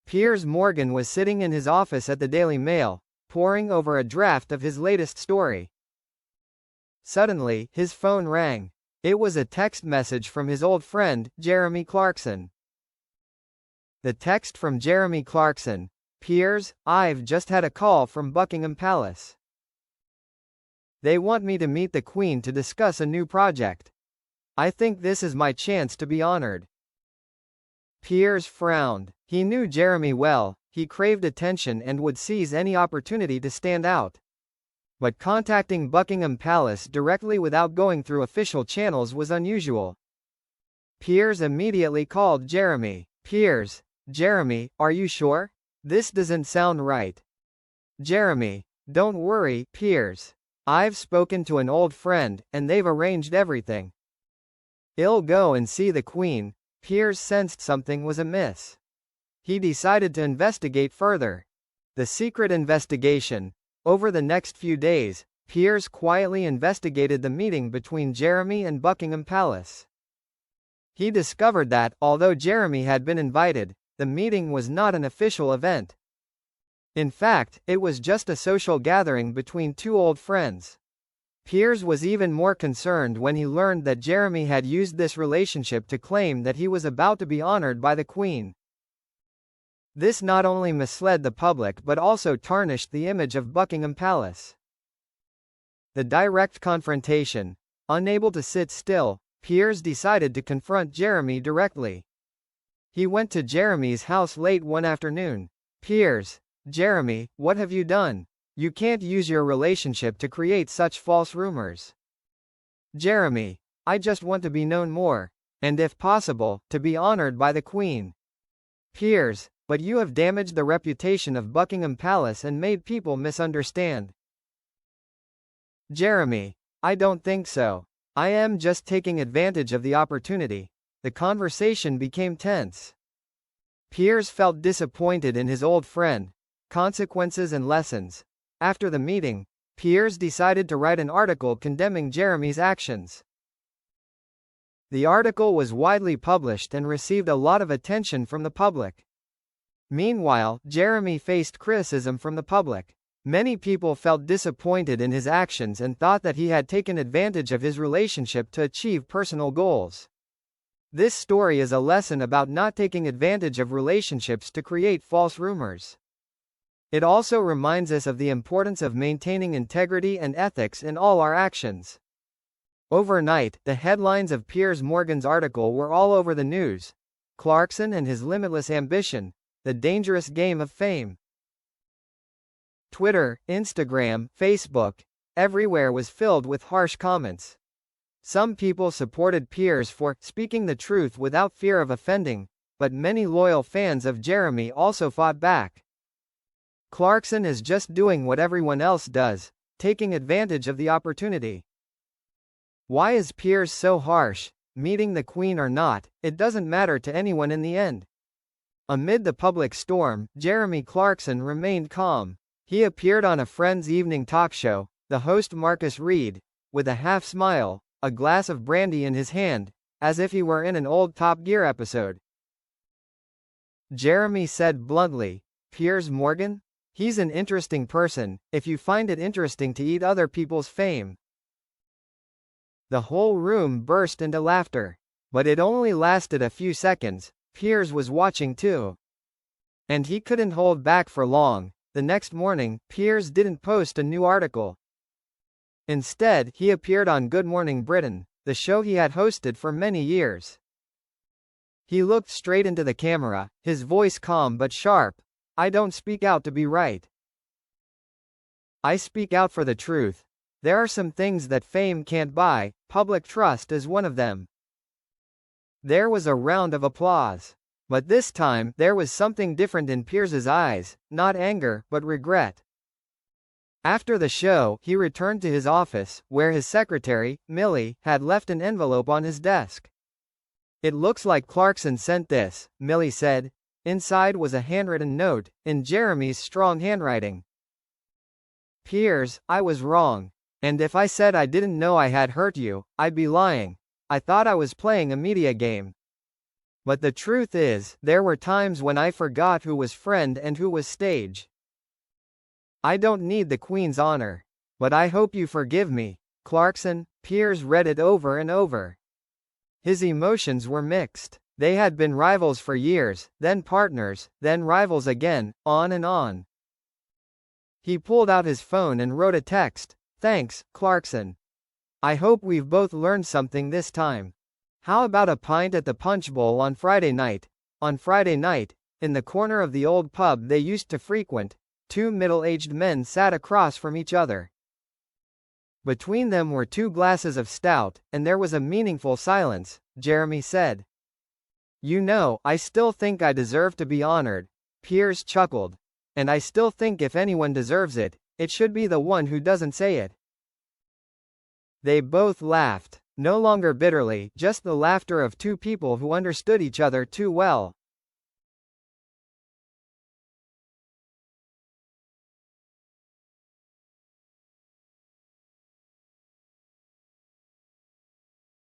Piers Morgan was sitting in his office at the Daily Mail, poring over a draft of his latest story. Suddenly, his phone rang. It was a text message from his old friend, Jeremy Clarkson. The text from Jeremy Clarkson: "Piers, I've just had a call from Buckingham Palace. They want me to meet the Queen to discuss a new project. I think this is my chance to be honored." Piers frowned. He knew Jeremy well, he craved attention and would seize any opportunity to stand out. But contacting Buckingham Palace directly without going through official channels was unusual. Piers immediately called Jeremy. "Piers, Jeremy, are you sure? This doesn't sound right." "Jeremy, don't worry, Piers. I've spoken to an old friend, and they've arranged everything. I'll go and see the Queen." Piers sensed something was amiss. He decided to investigate further. The secret investigation. Over the next few days, Piers quietly investigated the meeting between Jeremy and Buckingham Palace. He discovered that, although Jeremy had been invited, the meeting was not an official event. In fact, it was just a social gathering between two old friends. Piers was even more concerned when he learned that Jeremy had used this relationship to claim that he was about to be honored by the Queen. This not only misled the public but also tarnished the image of Buckingham Palace. The direct confrontation. Unable to sit still, Piers decided to confront Jeremy directly. He went to Jeremy's house late one afternoon. "Piers, Jeremy, what have you done? You can't use your relationship to create such false rumors." "Jeremy, I just want to be known more, and if possible, to be honored by the Queen." "Piers, but you have damaged the reputation of Buckingham Palace and made people misunderstand." "Jeremy, I don't think so. I am just taking advantage of the opportunity." The conversation became tense. Piers felt disappointed in his old friend. Consequences and lessons. After the meeting, Piers decided to write an article condemning Jeremy's actions. The article was widely published and received a lot of attention from the public. Meanwhile, Jeremy faced criticism from the public. Many people felt disappointed in his actions and thought that he had taken advantage of his relationship to achieve personal goals. This story is a lesson about not taking advantage of relationships to create false rumors. It also reminds us of the importance of maintaining integrity and ethics in all our actions. Overnight, the headlines of Piers Morgan's article were all over the news. Clarkson and his limitless ambition, the dangerous game of fame. Twitter, Instagram, Facebook, everywhere was filled with harsh comments. Some people supported Piers for speaking the truth without fear of offending, but many loyal fans of Jeremy also fought back. Clarkson is just doing what everyone else does, taking advantage of the opportunity. Why is Piers so harsh? Meeting the Queen or not, it doesn't matter to anyone in the end. Amid the public storm, Jeremy Clarkson remained calm. He appeared on a Friends evening talk show, the host Marcus Reed, with a half smile, a glass of brandy in his hand, as if he were in an old Top Gear episode. Jeremy said bluntly, "Piers Morgan? He's an interesting person, if you find it interesting to eat other people's fame." The whole room burst into laughter. But it only lasted a few seconds. Piers was watching too. And he couldn't hold back for long. The next morning, Piers didn't post a new article. Instead, he appeared on Good Morning Britain, the show he had hosted for many years. He looked straight into the camera, his voice calm but sharp. "I don't speak out to be right. I speak out for the truth. There are some things that fame can't buy, public trust is one of them." There was a round of applause. But this time, there was something different in Piers's eyes, not anger, but regret. After the show, he returned to his office, where his secretary, Millie, had left an envelope on his desk. "It looks like Clarkson sent this," Millie said. Inside was a handwritten note, in Jeremy's strong handwriting. "Piers, I was wrong. And if I said I didn't know I had hurt you, I'd be lying. I thought I was playing a media game. But the truth is, there were times when I forgot who was friend and who was stage. I don't need the Queen's honor. But I hope you forgive me, Clarkson. Piers read it over and over. His emotions were mixed. They had been rivals for years, then partners, then rivals again, on and on. He pulled out his phone and wrote a text. Thanks, Clarkson. I hope we've both learned something this time. How about a pint at the Punch Bowl on Friday night? On Friday night, in the corner of the old pub they used to frequent, two middle-aged men sat across from each other. Between them were 2 glasses of stout, and there was a meaningful silence. Jeremy said, "You know, I still think I deserve to be honored." Piers chuckled. "And I still think if anyone deserves it, it should be the one who doesn't say it." They both laughed. No longer bitterly, just the laughter of two people who understood each other too well.